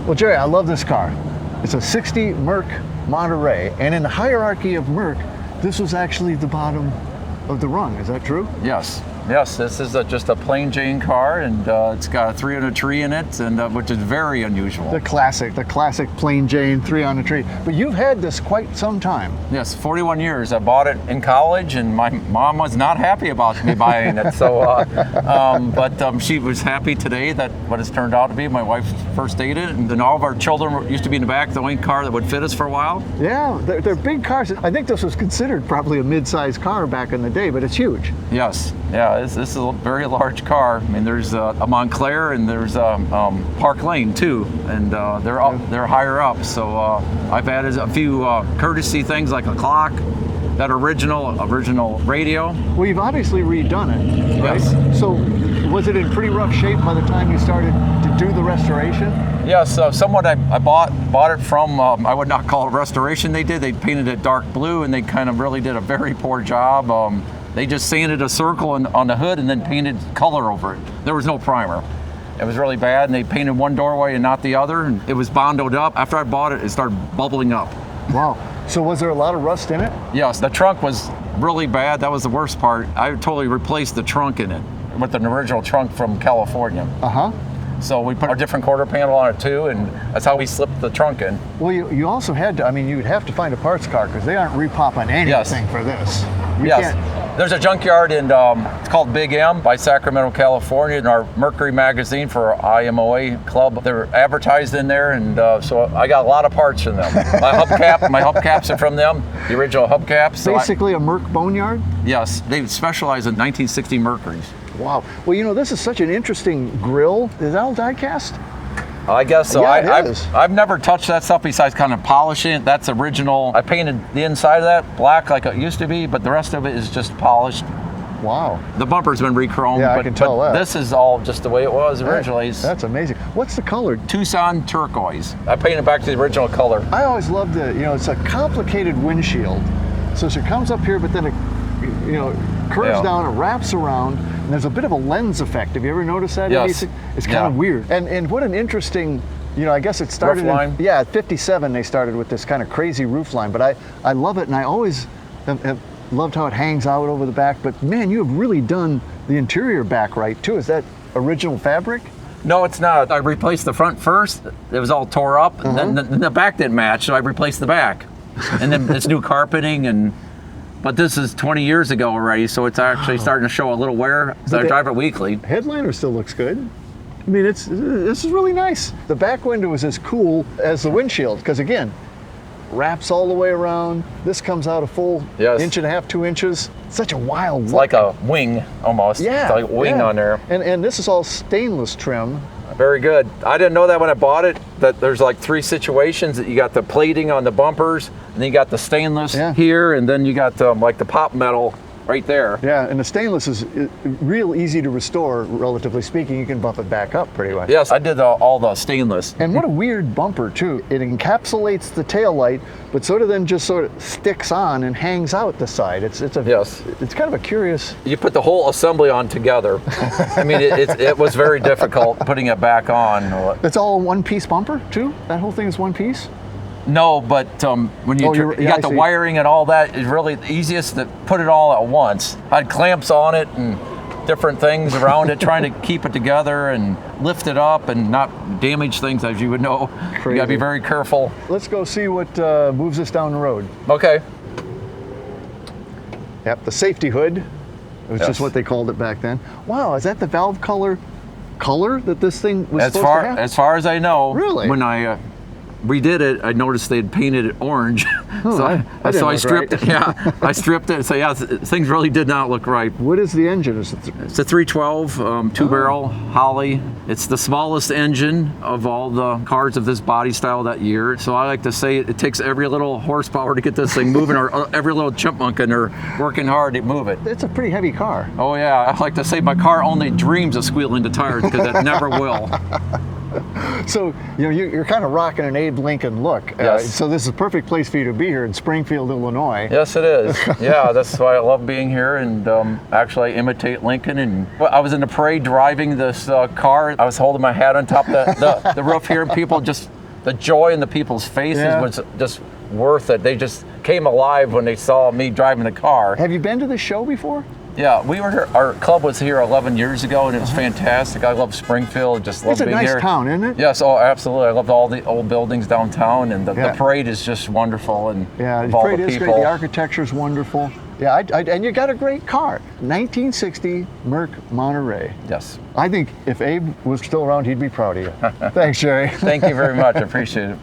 Well, Jerry, I love this car. It's a 60 Merc Monterey, and in the hierarchy of Merc, this was actually the bottom of the rung. Is that true? Yes. Yes, this is just a plain Jane car, and it's got a 3 on a tree in it, and which is very unusual. The classic plain Jane 3 on a tree. But you've had this quite some time. Yes, 41 years. I bought it in college, and my mom was not happy about me buying it. So, but she was happy today that what it's turned out to be. My wife first dated it, and then all of our children used to be in the back, the only car that would fit us for a while. Yeah, they're big cars. I think this was considered probably a mid-sized car back in the day, but it's huge. Yes, yeah. This is a very large car. I mean, there's a Montclair and there's Park Lane too, and they're higher up. So I've added a few courtesy things like a clock, that original radio. Well, you've obviously redone it, right? Yes. So was it in pretty rough shape by the time you started to do the restoration? Yes, someone I bought it from, I would not call it restoration. They painted it dark blue, and they kind of really did a very poor job. They just sanded a circle on the hood and then painted color over it. There was no primer. It was really bad, and they painted one doorway and not the other, and it was bondoed up. After I bought it, it started bubbling up. Wow. So was there a lot of rust in it? Yes, the trunk was really bad. That was the worst part. I totally replaced the trunk in it with an original trunk from California. Uh-huh. So we put a different quarter panel on it too, and that's how we slipped the trunk in. Well, you also had to, you would have to find a parts car because they aren't repopping anything for this. You can't. There's a junkyard in, it's called Big M by Sacramento, California, in our Mercury magazine for our IMOA club. They're advertised in there, and so I got a lot of parts from them. My hubcaps are from them, the original hubcaps. Basically a Merc boneyard? Yes, they specialize in 1960 Mercuries. Wow. Well, this is such an interesting grill. Is that all die cast? I guess so. Yeah, it is. I've never touched that stuff besides kind of polishing it. That's original. I painted the inside of that black like it used to be, but the rest of it is just polished. Wow. The bumper's been re-chromed, I can tell that. This is all just the way it was originally. That's amazing. What's the color? Tucson turquoise. I painted back to the original color. I always loved it's a complicated windshield. So it comes up here, but then it, curves down, it wraps around, and there's a bit of a lens effect. Have you ever noticed that? Yes. It's kind of weird. And what an interesting, I guess it started at 57 they started with this kind of crazy roof line, but I love it, and I always have loved how it hangs out over the back, but man, you have really done the interior back right too. Is that original fabric? No, it's not. I replaced the front first. It was all tore up, and then the back didn't match, so I replaced the back. And then this new carpeting, but this is 20 years ago already, so it's actually starting to show a little wear. So I drive it weekly. Headliner still looks good. This is really nice. The back window is as cool as the windshield, because again, wraps all the way around. This comes out a full inch and a half, 2 inches. Such a wild look. It's like a wing almost. Yeah. It's like a wing on there. And this is all stainless trim. Very good. I didn't know that when I bought it, that there's like 3 situations. That you got the plating on the bumpers, and then you got the stainless here, and then you got like the pop metal right there. Yeah, and the stainless is real easy to restore, relatively speaking. You can bump it back up pretty well. Yes, I did all the stainless. And what a weird bumper too. It encapsulates the taillight, but sort of sticks on and hangs out the side. It's kind of a curious. You put the whole assembly on together. It was very difficult putting it back on. It's all a one-piece bumper too? That whole thing is one piece? No, but when you got the wiring and all that, it's really the easiest to put it all at once. I had clamps on it and different things around it, trying to keep it together and lift it up and not damage things, as you would know. Crazy. You gotta be very careful. Let's go see what moves us down the road. Okay. Yep, the safety hood. It was just what they called it back then. Wow, is that the valve color that this thing was supposed to have? As far as I know. Really? When I redid it, I noticed they'd painted it orange. So I stripped it. Yeah, I stripped it. So things really did not look right. What is the engine? It's a 312 two-barrel Holly. It's the smallest engine of all the cars of this body style that year. So I like to say it takes every little horsepower to get this thing moving, or every little chipmunk in there working hard to move it. It's a pretty heavy car. Oh yeah, I like to say my car only dreams of squealing the tires because it never will. So you're kind of rocking an Abe Lincoln look. Yes. So this is a perfect place for you to be here in Springfield, Illinois. Yes, it is. Yeah, that's why I love being here, and actually I imitate Lincoln. And I was in the parade driving this car. I was holding my hat on top of the roof here, and people just, the joy in the people's faces was just worth it. They just came alive when they saw me driving the car. Have you been to the show before? Yeah, we were here. Our club was here 11 years ago, and it was fantastic. I love Springfield. Just love being here. It's a nice town, isn't it? Yes, oh, absolutely. I loved all the old buildings downtown, and the parade is just wonderful. And the parade is great. The architecture is wonderful. Yeah, and you got a great car. 1960 Merc Monterey. Yes. I think if Abe was still around, he'd be proud of you. Thanks, Jerry. Thank you very much. I appreciate it.